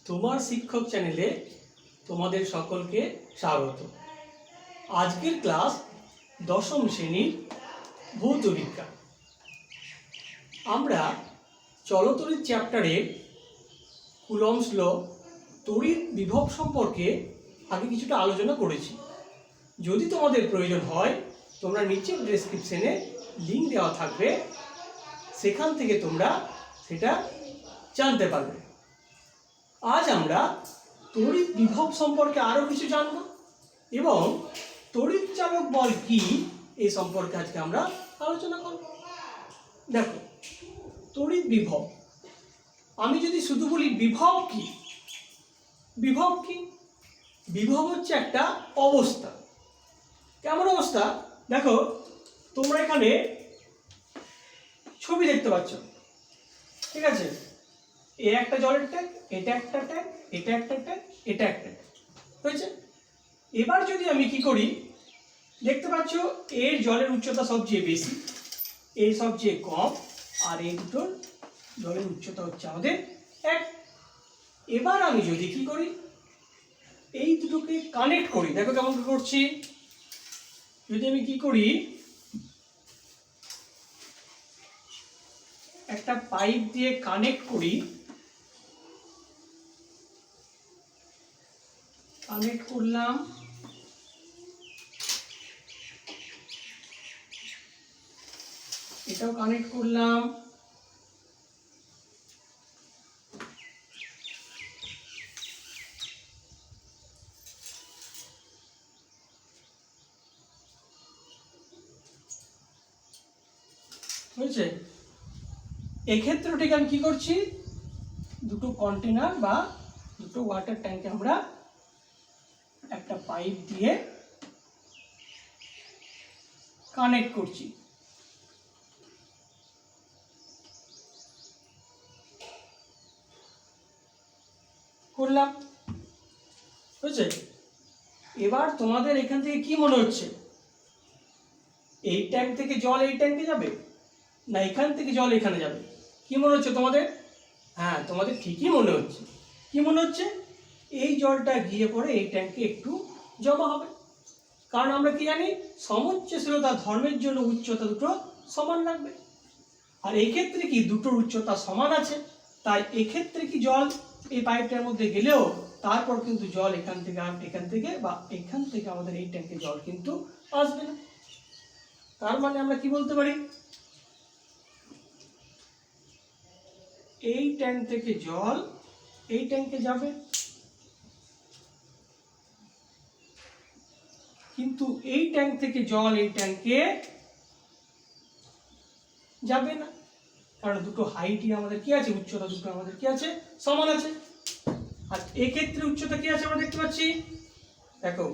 তোমার শিক্ষক চ্যানেলে তোমাদের সকলকে স্বাগত। আজকের ক্লাস দশম শ্রেণীর ভৌত বিজ্ঞান। আমরা চলতড়িৎ চ্যাপ্টারের কুলম্বস ল তড়িৎ বিভব সম্পর্কে আগে কিছুটা আলোচনা করেছি। যদি তোমাদের প্রয়োজন হয় তোমরা নিচের ডেসক্রিপশনে লিঙ্ক দেওয়া থাকবে, সেখান থেকে তোমরা সেটা জানতে পারবে। আজ আমরা তড়িৎ বিভব সম্পর্কে আরও কিছু জানব এবং তড়িৎ চালক বল কি এই সম্পর্কে আজকে আমরা আলোচনা করব। দেখো, তড়িৎ বিভব, আমি যদি শুধু বলি বিভব কি, বিভব কি? বিভব হচ্ছে একটা অবস্থা। কেমন অবস্থা? দেখো, তোমরা এখানে ছবি দেখতে পাচ্ছ, ঠিক আছে? এ একটা জলের ট্যাঙ্ক, এটা একটা ট্যাঙ্ক, এটা একটা ট্যাঙ্ক, এটা একটা ট্যাঙ্ক, হয়েছে? এবার যদি আমি কি করি, দেখতে পাচ্ছ এর জলের উচ্চতা সবচেয়ে বেশি, এই সবচেয়ে কম, আর এই দুটোর জলের উচ্চতা হচ্ছে আমাদের এক। এবার আমি যদি কি করি, এই দুটোকে কানেক্ট করি, দেখো কেমন করছি। যদি আমি কি করি, একটা পাইপ দিয়ে কানেক্ট করি, কানেক্ট করলাম, এটাও কানেক্ট করলাম, বুঝছে? এক্ষেত্রে ঠিক আমি কি করছি, দুটো কন্টেনার বা দুটো ওয়াটার ট্যাঙ্কে আমরা একটা পাইপ দিয়ে কানেক্ট করছি। করলাম, বুঝছে? এবার তোমাদের এখান থেকে কি মনে হচ্ছে, এই ট্যাঙ্ক থেকে জল এই ট্যাঙ্কে যাবে না এখান থেকে জল এখানে যাবে? কি মনে হচ্ছে তোমাদের? হ্যাঁ, তোমাদের ঠিকই মনে হচ্ছে। কি মনে হচ্ছে? এই জলটা গিয়ে পরে এই ট্যাঙ্কে একটু জমা হবে, কারণ আমরা কি জানি, সমুচ্চশীলতা ধর্মের জন্য উচ্চতা দুটো সমান লাগবে। আর এই ক্ষেত্রে কি দুটোর উচ্চতা সমান আছে, তাই এক্ষেত্রে কি জল এই পাইপটার মধ্যে গেলেও তারপর কিন্তু জল এখান থেকে আর এখান থেকে বা এখান থেকে আমাদের এই ট্যাঙ্কে জল কিন্তু আসবে না। তার মানে আমরা কি বলতে পারি, এই ট্যাঙ্ক থেকে জল এই ট্যাঙ্কে যাবে, কিন্তু এই ট্যাঙ্ক থেকে জল এই ট্যাঙ্কে যাবে না, কারণ দুটো হাইটই আমাদের কি আছে, উচ্চতা দুটো আমাদের কি আছে, সমান আছে। আর এক্ষেত্রে উচ্চতা কি আছে আমরা দেখতে পাচ্ছি, দেখো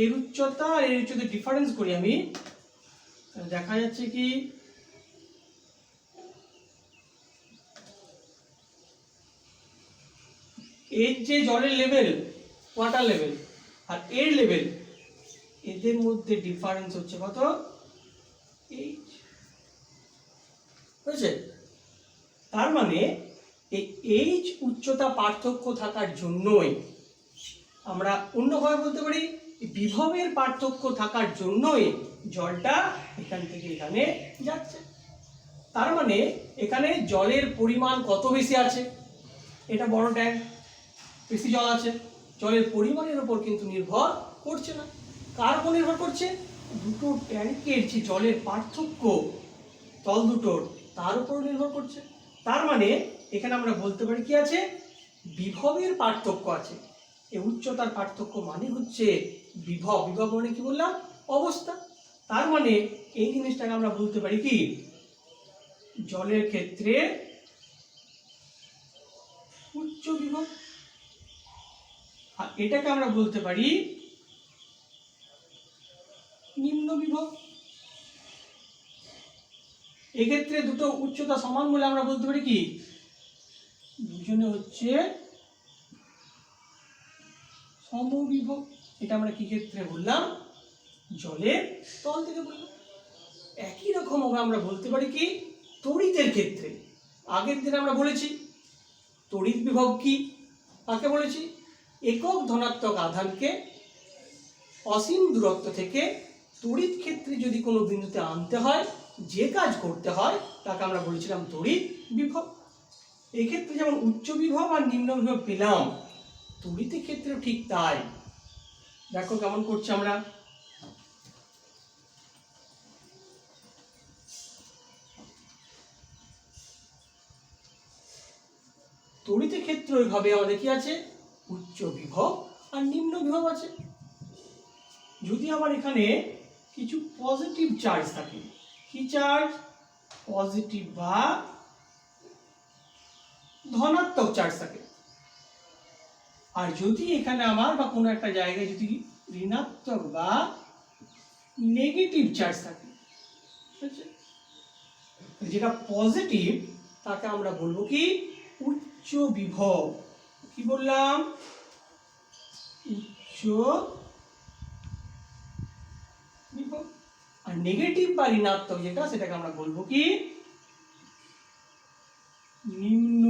এর উচ্চতা আর এর উচ্চতা ডিফারেন্স করি আমি, দেখা যাচ্ছে কি এর যে জলের লেভেল, ওয়াটার লেভেল, আর এর লেভেল, এদের মধ্যে ডিফারেন্স হচ্ছে কত, এইচ, বুঝছে? তার মানে এই এইচ উচ্চতা পার্থক্য থাকার জন্যই আমরা অন্যভাবে বলতে পারি, বিভবের পার্থক্য থাকার জন্যই জলটা এখান থেকে এখানে যাচ্ছে। তার মানে এখানে জলের পরিমাণ কত বেশি আছে, এটা বড় ট্যাঙ্ক, বেশি জল আছে, জলের পরিমাণের উপর কিন্তু নির্ভর করছে না। কার উপর নির্ভর করছে? দুটো ট্যাঙ্কের যে জলের পার্থক্য তল দুটোর, তার উপর নির্ভর করছে। তার মানে এখানে আমরা বলতে পারি কি আছে, বিভবের পার্থক্য আছে। এই উচ্চতার পার্থক্য মানে হচ্ছে বিভব। বিভব মানে কি বললাম, অবস্থা। তার মানে এই জিনিসটাকে আমরা বলতে পারি কি, জলের ক্ষেত্রে উচ্চ বিভব, আর এটাকে আমরা বলতে পারি নিম্ন বিভব। এক্ষেত্রে দুটো উচ্চতা সমান বলে আমরা বলতে পারি কি, দুজনে হচ্ছে সমবিভব। এটা আমরা কি ক্ষেত্রে বললাম, জলের তল থেকে বললাম। একই রকম আমরা বলতে পারি কি, তড়িতের ক্ষেত্রে। আগের দিন আমরা বলেছি তড়িৎ বিভব কি, কাকে বলেছি? একক ধনাত্মক আধানকে অসীম দূরত্ব থেকে তড়িৎ ক্ষেত্রে যদি কোনো বিন্দুতে আনতে হয়, যে কাজ করতে হয় তাকে আমরা বলেছিলাম তড়িৎ বিভব। এক্ষেত্রে যেমন উচ্চ বিভব আর নিম্ন বিভব পেলাম, তড়িৎ ক্ষেত্রেও ঠিক তাই। দেখো কেমন করছি আমরা। তড়িৎ ক্ষেত্র ওইভাবে আমাদের কি আছে? উচ্চ বিভব আর নিম্ন বিভব আছে। যদি আমার এখানে কিছু পজিটিভ চার্জ থাকে, কি চার্জ? পজিটিভ বা ধনাত্মক চার্জ থাকে, আর যদি এখানে আমার বা কোনো একটা জায়গায় যদি ঋণাত্মক বা নেগেটিভ চার্জ থাকে, যেটা পজিটিভ তাকে আমরা বলবো কি? উচ্চ বিভব। কি বললাম? উচ্চ বিভব। আর নেগেটিভ বা ঋণাত্মক যেটা, সেটাকে আমরা বলবো কি? নিম্ন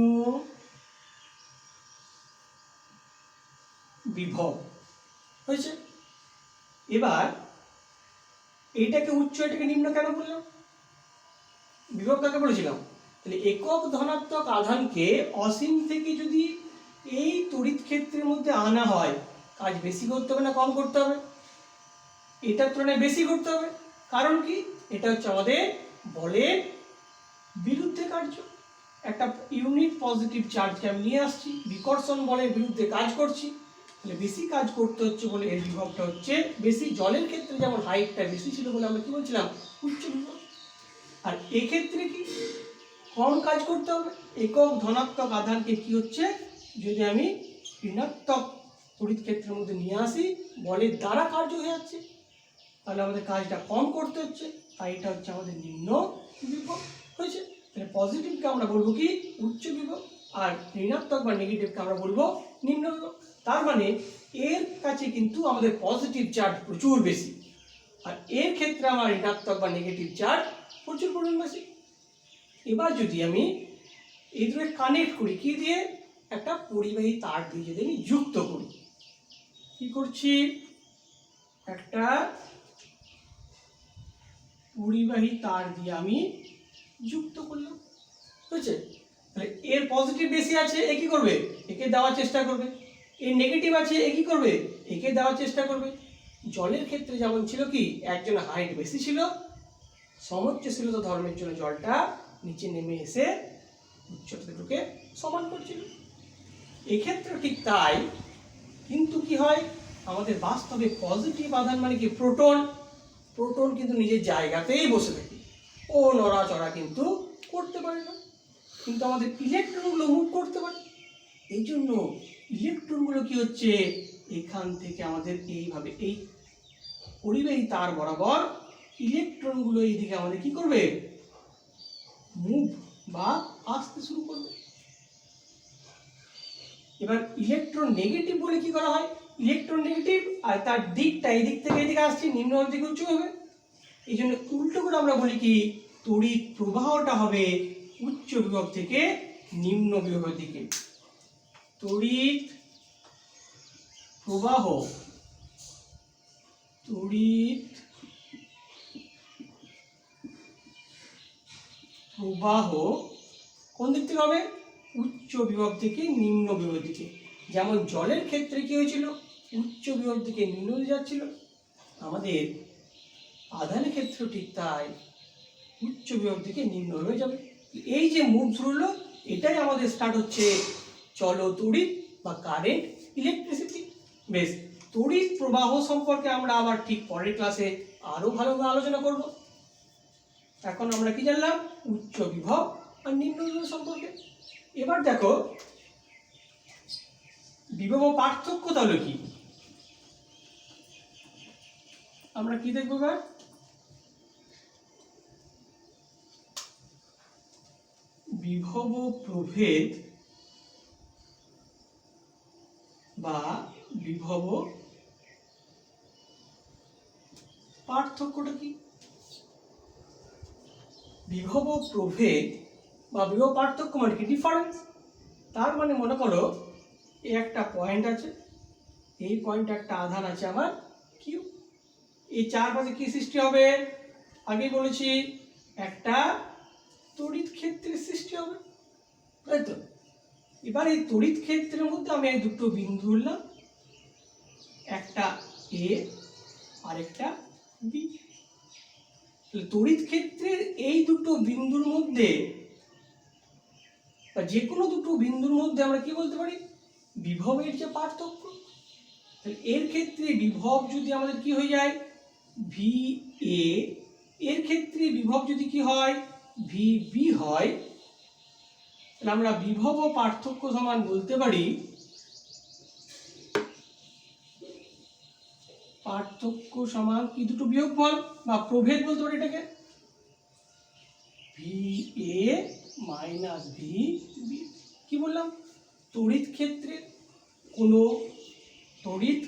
বিভব। হয়েছে? এবার এইটাকে উচ্চ, এটাকে নিম্ন কেন বললাম? বিভব কাকে বলেছিলাম? তাহলে একক ধনাত্মক আধানকে অসীম থেকে যদি এই তড়িৎ ক্ষেত্রের মধ্যে আনা হয়, কাজ বেশি করতে হবে না কম করতে হবে? এটার তুলনায় বেশি করতে হবে। কারণ কি? এটা হচ্ছে আমাদের বলের বিরুদ্ধে কার্য। একটা ইউনিট পজিটিভ চার্জকে আমি নিয়ে আসছি, বিকর্ষণ বলের বিরুদ্ধে কাজ করছি, তাহলে বেশি কাজ করতে হচ্ছে বলে এর বিভবটা হচ্ছে বেশি। জলের ক্ষেত্রে যেমন হাইটটা বেশি ছিল বলে আমরা কি বলছিলাম? উচ্চ বিভব। আর এক্ষেত্রে কি? কম কাজ করতে হবে। একক ধনাত্মক আধানকে কি হচ্ছে, যদি আমি ঋণাত্মক তড়িৎ ক্ষেত্রের মধ্যে নিয়ে আসি, বলের দ্বারা কার্য হয়ে যাচ্ছে, তাহলে আমাদের কাজটা কম করতে হচ্ছে, তাই এটা হচ্ছে আমাদের নিম্ন বিভব। হয়েছে? তাহলে পজিটিভকে আমরা বলবো কি? উচ্চ বিভব, আর ঋণাত্মক বা নেগেটিভকে আমরা বলবো নিম্ন বিভব। তার মানে এর কাছে কিন্তু আমাদের পজিটিভ চার্জ প্রচুর বেশি, আর এর ক্ষেত্রে আমার ঋণাত্মক বা নেগেটিভ চার্জ প্রচুর পরিমাণ বেশি। এবার যদি আমি এই দুটো কানেক্ট করি, কি দিয়ে? একটা পরিবাহী তার দিয়ে যদি আমি যুক্ত করি, কি করছি? একটা পরিবাহী তার দিয়ে আমি যুক্ত করলাম। বুঝছে? তাহলে এর পজিটিভ বেশি আছে, এ কি করবে? একে দেওয়ার চেষ্টা করবে। এর নেগেটিভ আছে, এ কি করবে? একে দেওয়ার চেষ্টা করবে। জলের ক্ষেত্রে যেমন ছিল কি, একজন হাইট বেশি ছিল, সমোচ্চশীলতা ধর্মের জন্য জলটা নিচে নেমে এসে উচ্চতা দুটোকে সমান করছিল। এক্ষেত্রে ঠিক তাই, কিন্তু কি হয়, আমাদের বাস্তবে পজিটিভ আধান মানে কি? প্রোটন। প্রোটন কিন্তু নিজের জায়গাতেই বসে থাকে, ও নড়াচড়া কিন্তু করতে পারে না, কিন্তু আমাদের ইলেকট্রনগুলো মুভ করতে পারে। এই জন্য ইলেকট্রনগুলো কি হচ্ছে, এখান থেকে আমাদের এইভাবে এই পরিবাহী তার বরাবর ইলেকট্রনগুলো এইদিকে আমাদের কি করবে? মুভ বা আসতে শুরু করবে। এবার ইলেকট্রন নেগেটিভ বলে কি করা হয়? ইলেকট্রন নেগেটিভ আর তার দিকটা এদিক থেকে এদিকে আসছে, নিম্ন দিকে উচ্চ হবে। এই জন্য উল্টো করে আমরা বলি কি, তড়িৎ প্রবাহটা হবে উচ্চ বিভব থেকে নিম্ন বিভবের দিকে। তড়িৎ প্রবাহ, তড়িৎ প্রবাহ কোন দিক থেকে হবে? উচ্চ বিভব থেকে নিম্ন বিভবের দিকে। যেমন জলের ক্ষেত্রে কি হয়েছিল? উচ্চ বিভব থেকে নিম্ন দিকে যাচ্ছিল। আমাদের আধানের ক্ষেত্রে ঠিক তাই, উচ্চ বিভব থেকে নিম্ন হয়ে যাবে। এই যে মুভ শুরু হলো, এটাই আমাদের স্টার্ট হচ্ছে চলো তড়িৎ বা কারেন্ট, ইলেকট্রিসিটি। বেশ, তড়িৎ প্রবাহ সম্পর্কে আমরা আবার ঠিক পরের ক্লাসে আরো ভালোভাবে আলোচনা করব। এখন আমরা কি জানলাম? উচ্চ বিভব আর নিম্ন বিভব সম্পর্কে। এবার দেখো বিভব পার্থক্য তাহলে কি, আমরা কি দেখবো? এবার বিভব প্রভেদ বা বিভব পার্থক্যটা কি? বিভব প্রভেদ বা বিভব পার্থক্য মানে কি? ডিফারেন্স। তার মানে মনে করো এই একটা পয়েন্ট আছে, এই পয়েন্টে একটা আধান আছে আমার কিউ। এই চারপাশে কি সৃষ্টি হবে? আগে বলেছি একটা তড়িৎ ক্ষেত্রের সৃষ্টি হবে, তাই তো। এবার এই তড়িৎ ক্ষেত্রের মধ্যে আমি এই দুটো বিন্দু ধরলাম, একটা এ আর একটা বি। তড়িৎ ক্ষেত্রের এই দুটো বিন্দুর মধ্যে বা যে কোনো দুটো বিন্দুর মধ্যে আমরা কি বলতে পারি? বিভবের যে পার্থক্য। এর ক্ষেত্রে বিভব যদি আমাদের কি হয়ে যায় ভি এ, এর ক্ষেত্রে বিভব যদি কি হয় ভি বি হয়, তাহলে আমরা বিভব ও পার্থক্য সমান বলতে পারি পার্থক্য সমান কি দুটো বিয়োগফল বা প্রভেদ বলতে পারি এটাকে, V A minus V B. কি বললাম? তড়িৎ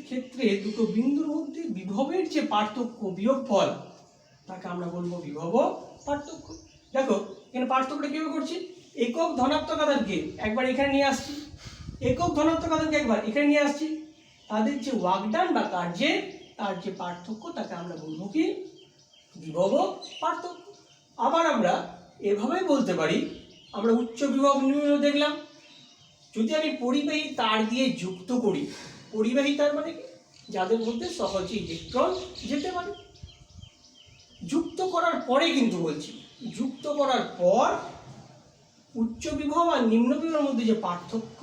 ক্ষেত্রে দুটো বিন্দুর মধ্যে বিভবের যে পার্থক্য বিয়োগফল তাকে আমরা বলবো বিভব ও পার্থক্য। দেখো এখানে পার্থক্যটা কিভাবে করছি, একক ধনাত্মক আধানকে একবার এখানে নিয়ে আসছি, একক ধনাত্মক আধানকে একবার এখানে নিয়ে আসছি, তাদের যে ওয়ার্কডান বা কার্যের তার যে পার্থক্য তাকে আমরা বলবো কি বিভব ও পার্থক্য। আবার আমরা এভাবেই বলতে পারি, আমরা উচ্চ বিভব নির্ণয় দেখলাম, যদি আমি পরিবাহী তার দিয়ে যুক্ত করি, পরিবাহী তার মানে কি যাদের মধ্যে সহজে ইলেকট্রন যেতে পারে, যুক্ত করার পরে কিন্তু বলছি, যুক্ত করার পর উচ্চ বিভব আর নিম্ন বিভবের মধ্যে যে পার্থক্য,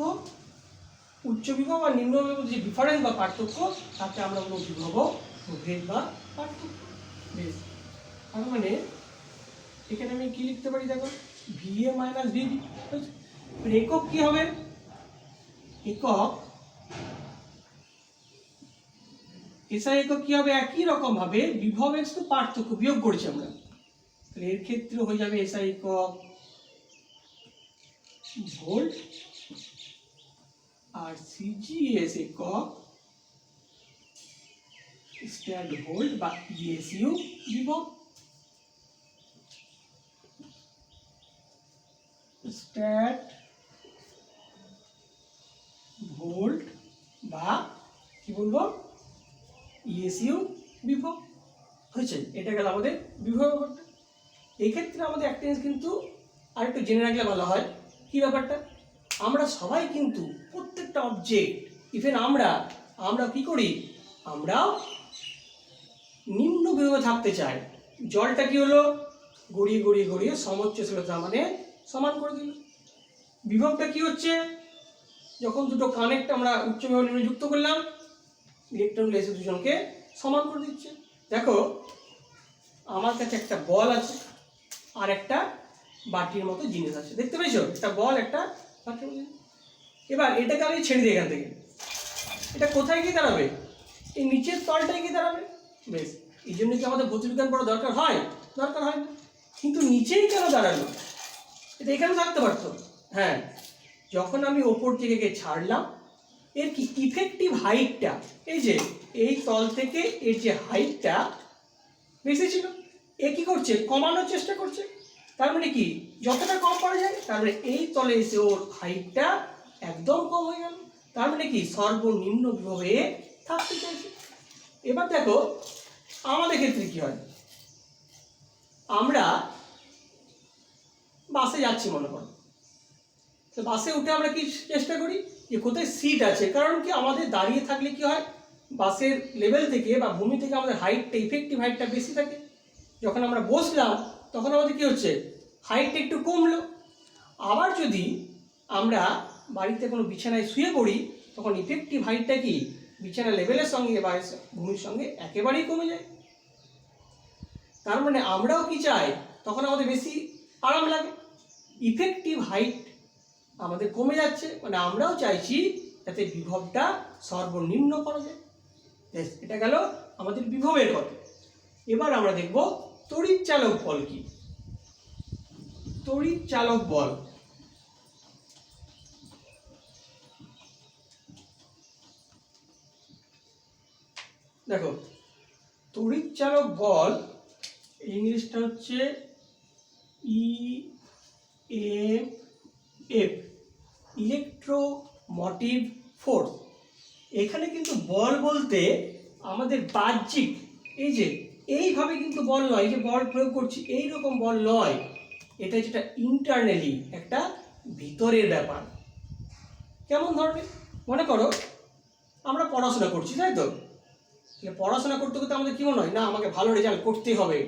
উচ্চ বিভব আর নিম্ন বিভবের মধ্যে যে ডিফারেন্স বা পার্থক্য তাকে আমরা বলবো বিভব প্রভেদ বা পার্থক্য। বেশ, তার মানে এখানে আমি কি লিখতে পারি দেখো, V A minus V B. একক কি হবে? একক এসআই একক কি হবে? একই রকম ভাবে বিভব এক্স তো পার্থক্য বিয়োগ করছি আমরা, তাহলে এর ক্ষেত্রে হয়ে যাবে এসআই একক ভোল্ট আর সিজিএস একক স্ট্যাট ভোল্ট বা ইএসইউ বিভব, স্ট্যাট ভোল্ট বা কি বলবো ইএসইউ বিভব হয়েছে। এটা গেল আমাদের বিভব ব্যাপারটা। এই ক্ষেত্রে আমাদের একটা জিনিস কিন্তু আরেকটু জেনে রাখলে ভালো হয়, কি ব্যাপারটা, আমরা সবাই কিন্তু প্রত্যেকটা অবজেক্ট, ইভেন আমরা কি করি, আমরাও নিম্ন বিভবে থাকতে চাই। জলটা কি হলো, গড়িয়ে গড়িয়ে গড়িয়ে সমোচ্চশীলতা মানে সমান করে দিল। বিভবটা কি হচ্ছে, যখন দুটো কানেক্ট আমরা উচ্চ বিভব নিম্ন যুক্ত করলাম, ইলেকট্রন এসে দুজনকে সমান করে দিচ্ছে। দেখো আমার কাছে একটা বল আছে আর একটা বাটির মতো জিনিস আছে, দেখতে পেয়েছো, একটা বল একটা বাটির মতো। এবার এটাকে আমি ছেড়ে দিই এখান থেকে, এটা কোথায় গিয়ে দাঁড়াবে, এই নিচের তলটায় গিয়ে দাঁড়াবে। বেশ, এই জন্য কি আমাদের ভৌতবিজ্ঞান পড়া দরকার হয়? দরকার হয় না, কিন্তু নিচেই কেন দাঁড়ালো, এটা এখানে থাকতে পারতো। হ্যাঁ, যখন আমি ওপর থেকে ছাড়লাম, এর কি ইফেক্টিভ হাইটটা, এই যে এই তল থেকে এর যে হাইটটা বেশি ছিল, এ কি করছে, কমানোর চেষ্টা করছে। তার মানে কি, যতটা কম পারা যায়, তার মানে এই তলে এসে ওর হাইটটা একদম কম হয়ে গেল, তার মানে কি সর্বনিম্ন বিভবে থাকতে চাইছে। এবার দেখো আমাদের ক্ষেত্রে কি হয়, আমরা বাসে যাচ্ছি মনে করো, তো বাসে উঠে আমরা কি চেষ্টা করি যে কোথায় সিট আছে, কারণ কি আমাদের দাঁড়িয়ে থাকলে কি হয়, বাসের লেভেল থেকে বা ভূমি থেকে আমাদের হাইটটা, ইফেক্টিভ হাইটটা বেশি থাকে। যখন আমরা বসলাম তখন আমাদের কি হচ্ছে, হাইটটা একটু কমলো। আবার যদি আমরা বাড়িতে কোনো বিছানায় শুয়ে পড়ি, তখন ইফেক্টিভ হাইটটা কি বিছানা লেভেলের সঙ্গে বা ভূমির সঙ্গে একেবারেই কমে যায়। তার মানে আমরাও কি চাই, তখন আমাদের বেশি আরাম লাগে, ইফেক্টিভ হাইট আমাদের কমে যাচ্ছে, মানে আমরাও চাইছি যাতে বিভবটা সর্বনিম্ন করা যায়। এটা গেল আমাদের বিভবের কথা। এবার আমরা দেখব তড়িৎ চালক বল কি। তড়িৎ চালক বল, দেখো তড়িৎ চালক বল ইংলিশটা হচ্ছে ইএমএফ, ইলেকট্রোমোটিভ ফোর্স। এখানে কিন্তু বল বলতে আমাদের বাহ্যিক এই যে এইভাবে কিন্তু বল নয়, এই যে বল প্রয়োগ করছি এইরকম বল নয়, এটা যেটা ইন্টারনালি একটা ভিতরের ব্যাপার। কেমন ধরনের? মনে করো আমরা পড়াশোনা করছি, তাই তো? পড়াশোনা করতে করতে আমাদের কি মনে হয়, না আমাকে ভালো রেজাল্ট করতেই হবে,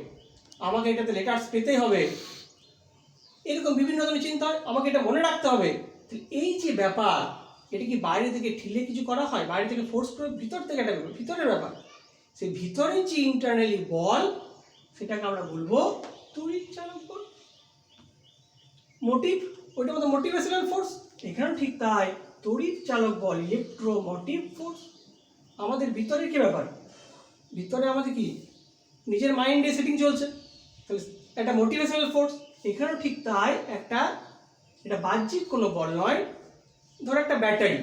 আমাকে এটাতে লেটার্স পেতেই হবে, এরকম বিভিন্ন ধরনের চিন্তা হয়, আমাকে এটা মনে রাখতে হবে। এই যে ব্যাপার, এটা কি বাইরে থেকে ঠেলে কিছু করা হয়, বাইরে থেকে ফোর্স করে, ভিতর থেকে এটা ভিতরের ব্যাপার। সেই ভিতরের যে ইন্টারনালি বল, সেটাকে আমরা বলবো তড়িৎ চালক বল। মোটিভ, ওইটা মতো মোটিভেশনাল ফোর্স। এখানেও ঠিক তাই, তড়িৎ চালক বল ইলেকট্রোমোটিভ ফোর্স। আমাদের ভিতরে কি ব্যাপার, ভিতরে আমাদের কি নিজের মাইন্ডে সেটিং চলছে, তাহলে একটা মোটিভেশনাল ফোর্স। এখানেও ঠিক তাই, একটা এটা বাহ্যিক কোনো বল নয়। ধরো একটা ব্যাটারি,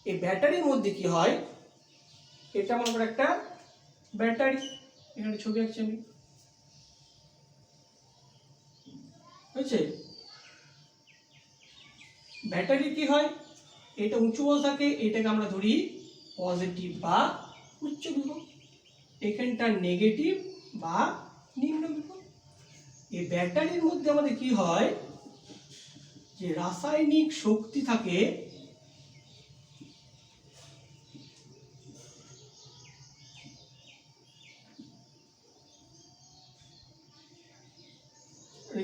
এই ব্যাটারির মধ্যে কি হয়, এটা মনে করো একটা ব্যাটারি, এখানে ছবি আঁকছি আমি, বুঝছে? ব্যাটারি কি হয়, এটা উঁচু বল থাকে, এটাকে আমরা ধরি পজিটিভ বা উচ্চ বিভব, এখানটা নেগেটিভ বা নিম্ন বিভব। এই ব্যাটারির মধ্যে আমাদের কি হয়, যে রাসায়নিক শক্তি থাকে,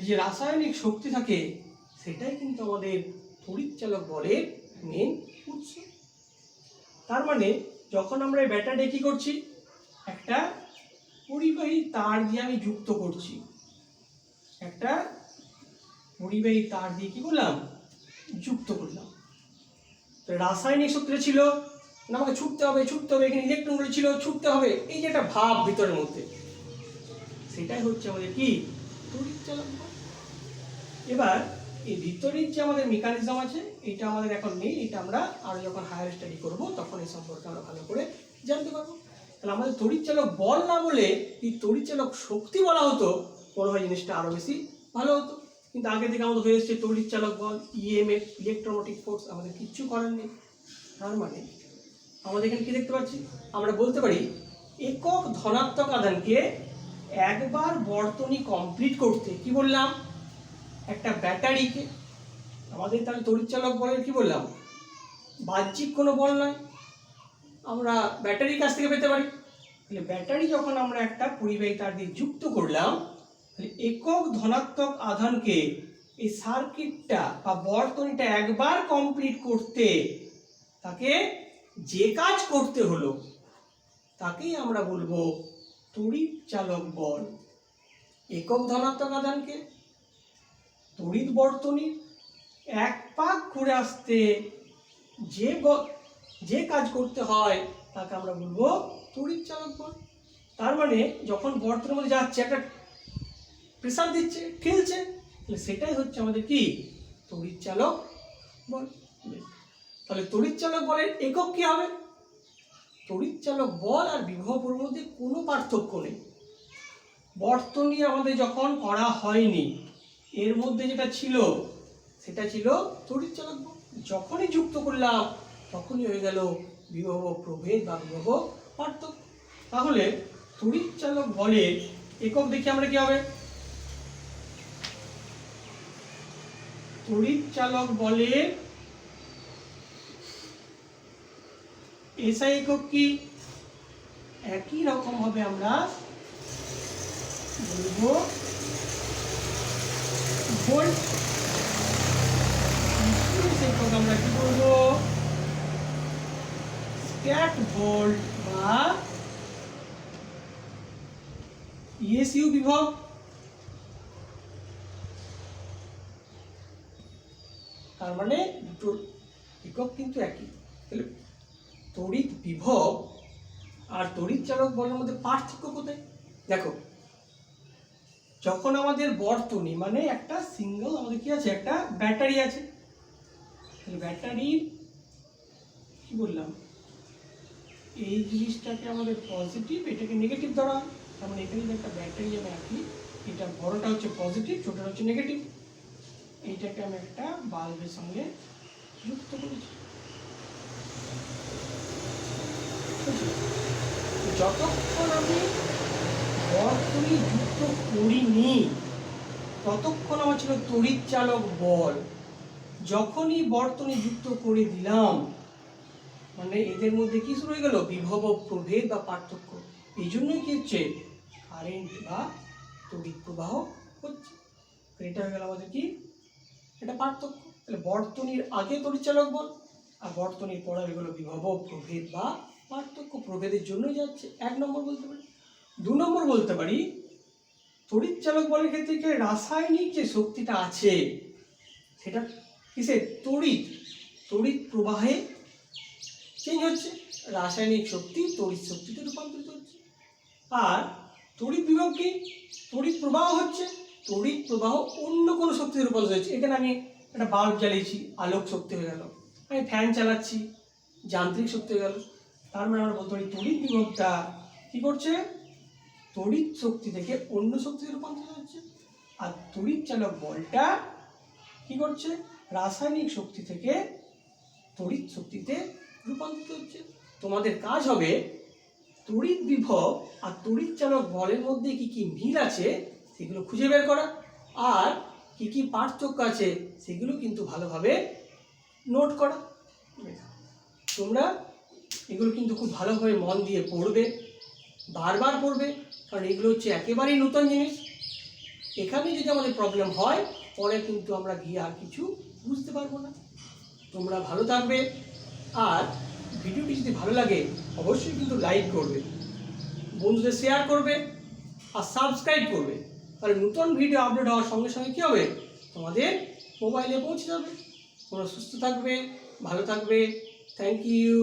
যে রাসায়নিক শক্তি থাকে সেটাই কিন্তু আমাদের তড়িৎ চালক বলের মেন উৎস। তার মানে যখন আমরা এই ব্যাটারি কি করছি, একটা পরিবাহী তার দিয়ে আমি যুক্ত করছি, একটা পরিবাহী তার দিয়ে কি করলাম, যুক্ত করলাম। তো রাসায়নিক শক্তিটা ছিল, আমাকে ছুটতে হবে ছুটতে হবে, এখানে ইলেকট্রনগুলো ছিল, ছুটতে হবে, এই যে একটা ভাব ভিতরের মধ্যে, সেটাই হচ্ছে আমাদের কি তড়িৎ চালক বল। এবার এই ভিতরের যে আমাদের মেকানিজম আছে, এটা আমাদের এখন নেই, এটা আমরা আরো যখন হায়ার স্টাডি করব তখন এই সম্পর্কে আমরা ভালো করে জানতে পারবো। তাহলে আমাদের তড়িৎ চালক বল না বলে এই তড়িৎ চালক শক্তি বলা হতো, মনে হয় জিনিসটা আরো বেশি ভালো হতো। কিন্তু আগে থেকে আমাদের হয়ে এসছে তড়িৎ চালক বল, ইএমএফ, ইলেকট্রোমোটিভ ফোর্স, আমাদের কিচ্ছু করার নেই। তার মানে আমাদের এখানে কি দেখতে পাচ্ছি, আমরা বলতে পারি একক ধনাত্মক আধানকে একবার বর্তনী কমপ্লিট করতে, কি বললাম, একটা ব্যাটারিকে, আমাদের তাহলে তড়িৎ চালক বলের কি বললাম, বাহ্যিক কোনো বল নয়, আমরা ব্যাটারির কাছ থেকে পেতে পারি। তাহলে ব্যাটারি যখন আমরা একটা পরিবাহী তার দিয়ে যুক্ত করলাম, তাহলে একক ধনাত্মক আধানকে এই সার্কিটটা বা বর্তনীটা একবার কমপ্লিট করতে, তাকে যে কাজ করতে হলো, তাকেই আমরা বলবো তড়িৎ চালক বল। একক ধনাত্মক আধানকে তড়িৎ বর্তনী এক পাক ঘুরে আসতে যে কাজ করতে হয়, তাকে আমরা বলবো তড়িৎ চালক বল। তার মানে যখন বর্তনীর মধ্যে যাচ্ছে, একটা প্রেসার দিচ্ছে, ঠেলছে, তাহলে সেটাই হচ্ছে আমাদের কি তড়িৎ চালক বল। তাহলে তড়িৎ চালক বলের একক কি হবে, তড়িৎ চালক বল আর বিভবের মধ্যে কোনো পার্থক্য নেই। বর্তনী আমাদের যখন করা হয়নি, এর মধ্যে যেটা ছিল সেটা ছিল তড়িৎ চালক বল, যখনই যুক্ত করলাম তখনই হয়ে গেল বিভব প্রভেদ বা বিভব পার্থক্য। তাহলে তড়িৎ চালক বলের একক দেখি আমরা কি হবে, তড়িৎ চালক বলের এসআই একক কি, একই রকম ভাবে আমরা বলবো ভোল্ট, একক আমরা কি বলবো স্ট্যাট ভোল্ট বা ইএসইউ বিভব। তার মানে দুটো একক কিন্তু একই। তাহলে তড়িৎ বিভব আর তড়িৎ চালক বলের মধ্যে পার্থক্য কোথায়, দেখো যখন আমাদের বর্তনী মানে একটা সিঙ্গেল আমাদের কি আছে, একটা ব্যাটারি আছে, তাহলে ব্যাটারির কি বললাম, এই জিনিসটাকে আমাদের পজিটিভ, এটাকে নেগেটিভ ধরা হয়। তার মানে এখানে একটা ব্যাটারি আমি আঁকি, এটা বড়টা হচ্ছে পজিটিভ, ছোটটা হচ্ছে নেগেটিভ, এইটাকে আমি একটা বাল্বের সঙ্গে যুক্ত করেছি। বলছি যতক্ষণ আমি বর্তনী যুক্ত করিনি ততক্ষণ আমার ছিল তড়িৎ চালক বল। যখনই বর্তনী যুক্ত করে দিলাম মানে এদের মধ্যে কি শুরু হয়ে গেল, বিভব প্রভেদ বা পার্থক্য। এই জন্যই কি হচ্ছে, কারেন্ট বা তড়িৎ প্রবাহ হচ্ছে। এটা হয়ে গেল আমাদের কি, এটা পার্থক্য। তাহলে বর্তনীর আগে তড়িৎ চালক বল আর বর্তনীর পরে হয়ে গেল বিভব প্রভেদ বা পার্থক্য। প্রভেদের জন্যই যাচ্ছে, 1 নম্বর বলতে পারি। 2 নম্বর বলতে পারি তড়িৎ চালক বলের ক্ষেত্রে কি রাসায়নিক যে শক্তিটা আছে সেটা কিসে, তড়িৎ প্রবাহে চেঞ্জ হচ্ছে, রাসায়নিক শক্তি তড়িৎ শক্তিতে রূপান্তরিত হচ্ছে। আর তড়িৎ বিভব কি, তড়িৎ প্রবাহ হচ্ছে, তড়িৎ প্রবাহ অন্য কোনো শক্তিতে রূপান্তরিত হচ্ছে। এখানে আমি একটা বাল্ব জ্বালিয়েছি, আলোক শক্তি হয়ে গেল। আমি ফ্যান চালাচ্ছি, যান্ত্রিক শক্তি হয়ে গেল। তার মানে আমরা বলতে পারি তড়িৎ বিভবটা কি করছে, তড়িৎ শক্তি থেকে অন্য শক্তিতে রূপান্তরিত হচ্ছে। আর তড়িৎ চালক বলটা কি করছে, রাসায়নিক শক্তি থেকে তড়িৎ শক্তিতে রূপান্তরিত হচ্ছে। তোমাদের কাজ হবে তড়িৎ বিভব আর তড়িৎ চালক বলের মধ্যে কি কি মিল আছে সেগুলো খুঁজে বের করা, আর কি কি পার্থক্য আছে সেগুলো কিন্তু ভালোভাবে নোট করা। তোমরা এগুলো কিন্তু খুব ভালোভাবে মন দিয়ে পড়বে, বারবার পড়বে, কারণ এগুলো হচ্ছে একেবারেই নতুন জিনিস। এখানে যদি আমাদের প্রবলেম হয় পরে কিন্তু আমরা গিয়ে আর কিছু বুঝতে পারবো না। তোমরা ভালো থাকবে, আর ভিডিওটি যদি ভালো লাগে অবশ্যই কিন্তু লাইক করবে, বন্ধুদের শেয়ার করবে আর সাবস্ক্রাইব করবে। তাহলে নতুন ভিডিও আপলোড হওয়ার সঙ্গে সঙ্গে কী হবে, তোমাদের মোবাইলে পৌঁছে যাবে। তোমরা সুস্থ থাকবে, ভালো থাকবে। Thank you.